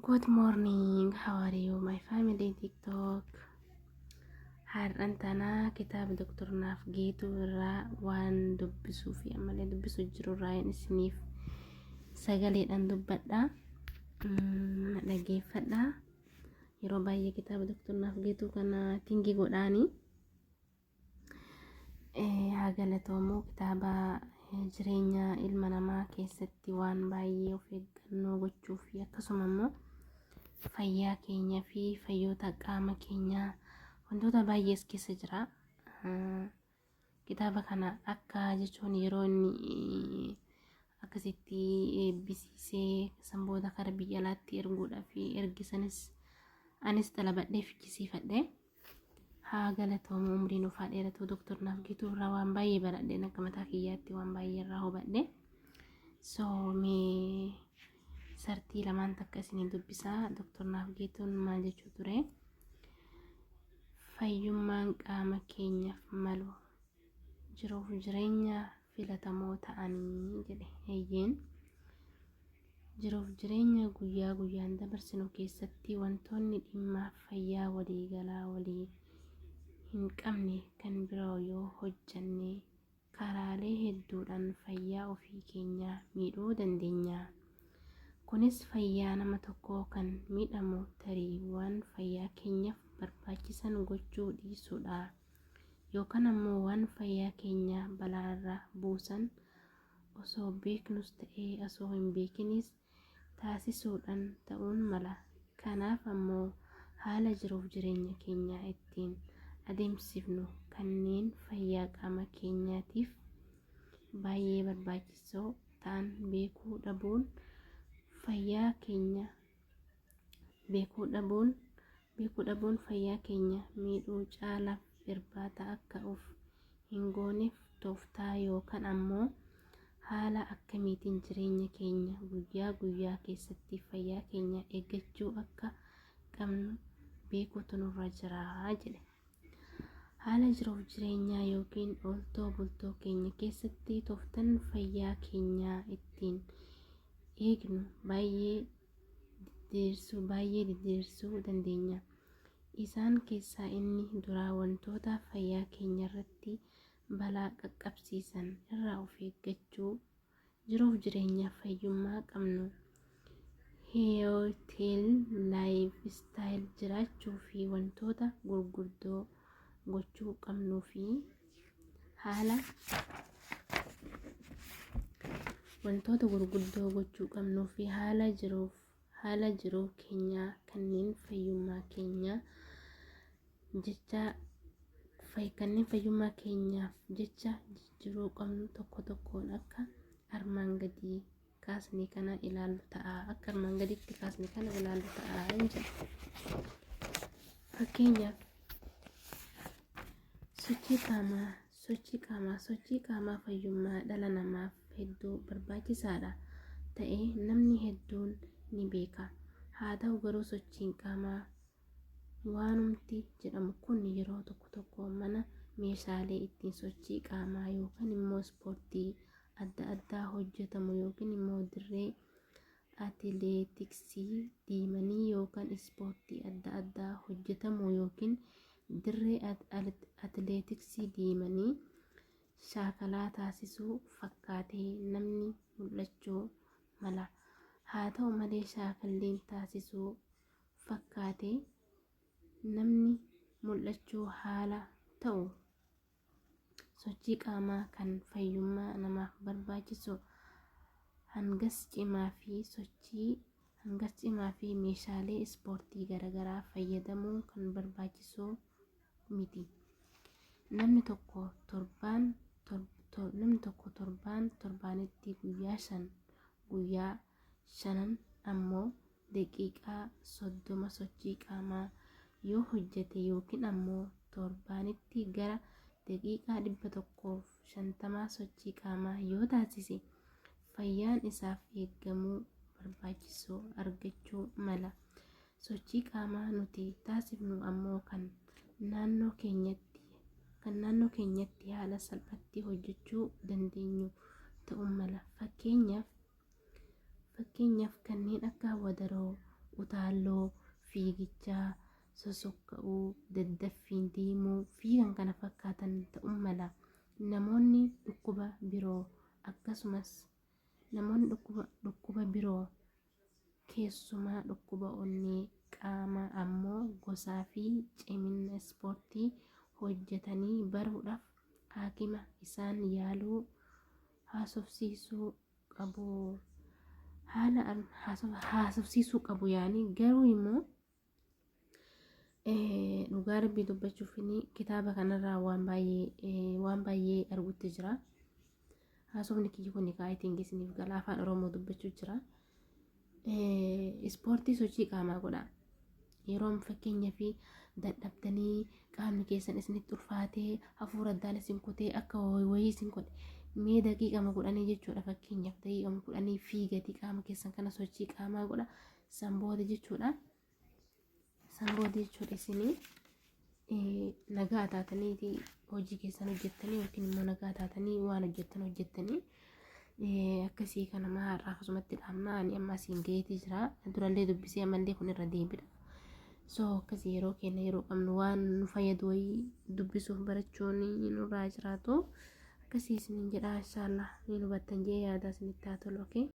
Good morning, how are you my family TikTok? Har'an tanaa kitaaba Dr. Naaf Geetuu irraa waan dubbisuu fi ammallee dubbisuu jiru irraa isiniif sagaleedhaan dubbadha. Dhaggeeffadha. Yeroo baay'ee kitaaba Dr. Naaf Geetuu kana tingii godhaanii haa galatoomu. Kitaaba jireenya ilma namaa keessatti waan baay'ee of eeggannoo gochuu fi akkasuma immoo fayyaa keenya fi fayyoota qaama keenyaa wantoota baay'ees keessa jira. Kitaaba kana akka jechuun yeroo inni akkasitti eebbisiisee sanboota kara biyya alaatti erguudhaaf ergisanis anis dalabadhee fichisiifadhe. Haa galatoomu, umriin ufaa dheeratu. Dr. Naaf Geetuu irraa waan baay'ee baradheen akka mataa kiyyaatti waan baay'ee irraa hubadhe. So mee sartii lamaan takka isin dubbisaa. Dr. Naaf Geetuun maal jechuu ture? Fayyummaan qaama keenyaaf malu jiruuf jireenya filatamoo ta'anii jedhe. Eeyyeen jiruuf jireenya guyyaa guyyaan dabarsinu keessatti wantoonni dhimma fayyaa waliigalaa walii hin qabne kan biroo yoo hojjanne karaalee hedduudhaan fayyaa ofii keenyaa miidhuu dandeenya. Kunis fayyaa nama tokkoo kan miidhamu tarii waan fayyaa keenyaaf barbaachisan gochuu dhiisuudha yookaan ammoo waan fayyaa keenya balaarra buusan osoo beeknus ta'ee osoo hin beekinis taasisuudhaan ta'uun mala. Kanaaf ammoo haala jiruuf jireenya keenya ittiin adeemsifnu kanneen fayyaa qaama keenyaatiif baay'ee barbaachisoo ta'an beekuu dhabuun fayyaa keenya miidhuu caalaaf irbaata akka of hin gooneef tooftaa yookaan ammoo haala akkamiitiin jireenya keenya guyyaa guyyaa keessatti fayyaa keenya eeggachuu akka qabnu beekuutu nurra jira jedhe. Haala jiruuf jireenyaa yookiin ooltoo bultoo keenya keessatti tooftaan fayyaa keenyaa ittiin eegnu baay'ee diddiirsuu dandeenya. Isaan keessaa inni duraa wantoota fayyaa keenya irratti balaa qaqqabsiisan irraa of eeggachuu, jiruuf jireenya fayyummaa qabnu, healthy lifestyle jiraachuu fi wantoota gurguddoo gochuu qabnuu fi haala jiruu keenyaa kanneen fayyummaa keenyaaf jecha jijjiiruu qabnu tokko tokkoon akka armaan gadii kaasne kana ilaallu ta'a. Fakkeenyaaf sochii qaamaa fayyummaa dhala namaaf hedduu barbaachisaadha ta'ee namni hedduun ni beeka. Haa ta'u garuu sochiin qaamaa waanumti jedhamu kun yeroo tokko mana meeshaalee ittiin sochii qaamaa yookaan immoo ispoortii adda addaa hojjetamu yookiin immoo dirree atileetiksii deemanii yookaan ispoortii adda addaa hojjetamu yookiin dirree atileetiksii deemanii shaakalaa taasisuu fakkaatee namni mul'achuu mala. Haa ta'u malee shaakalliin taasisuu fakkaatee namni mul'achuu haala ta'u sochii qaamaa kan fayyummaa namaaf barbaachisu hangas cimaa fi meeshaalee ispoortii garaagaraa fayyadamuun kan barbaachisu miti. Namni tokko torbaanitti guyyaa shanan ammoo daqiiqaa 30 sochii qaamaa yoo hojjete yookiin ammoo torbaanitti gara daqiiqaa 150 sochii qaamaa yoo taasise fayyaan isaaf eegamuu barbaachisu argachuu mala. Sochii qaamaa nuti taasifnu ammoo kan naannoo keenyatti haala salphaatti hojjechuu dandeenyu ta'uu mala. Fakkeenyaaf kanneen akka wadaroo utaaloo, fiigichaa, sosokka'uu, daddaffiin deemuu fi kan kana fakkaatan ta'uu mala. Namoonni dhukkuba biroo akkasumas namoonni dhukkuba biroo keessumaa dhukkuba onnee qaamaa ammoo gosaa fi cimina ispoortii hojjetanii baruudhaaf haakima isaan yaaluu haasofsiisuu qabu. Haasofsiisuu qabu yaani garuu immoo dhugaa rabbii dubbachuuf kitaaba kanarraa waan baay'ee arguutti jira. Haasofni kiyya kun kaayitiin isiniif gala afaan Oromoo dubbachuu jira. Ispoortii sochii qaamaa godha. Yeroo fakkeenyaaf dadhabdanii qaamni keessan isinitti ulfaatee hafuura addaan isin kutee akka wayii isin godhe mee daqiiqama godhanii jechuudha. Fakkeenyaaf daqiiqama godhanii fiigatii qaama keessan kana sochii qaamaa godha. Sanbooda jechuudha. Sanbooda jechuudha isinii nagaa taatanii hojii keessan hojjettanii yookiin immoo nagaa taatanii waan hojjettanii akkasii kana maharraa akkasumatti dhaabnaa ani amma asiin gaheetii jira. Durallee dubbisee ammallee kun irra deebidha. So akkasii yeroo keenya yeroo qabnu waan nu fayyadu wayii dubbisuuf barachuun nurraa jiraatu akkasii isiniin jedha. Inshaallah ni hubattan jee yaada isinitti haa tolu.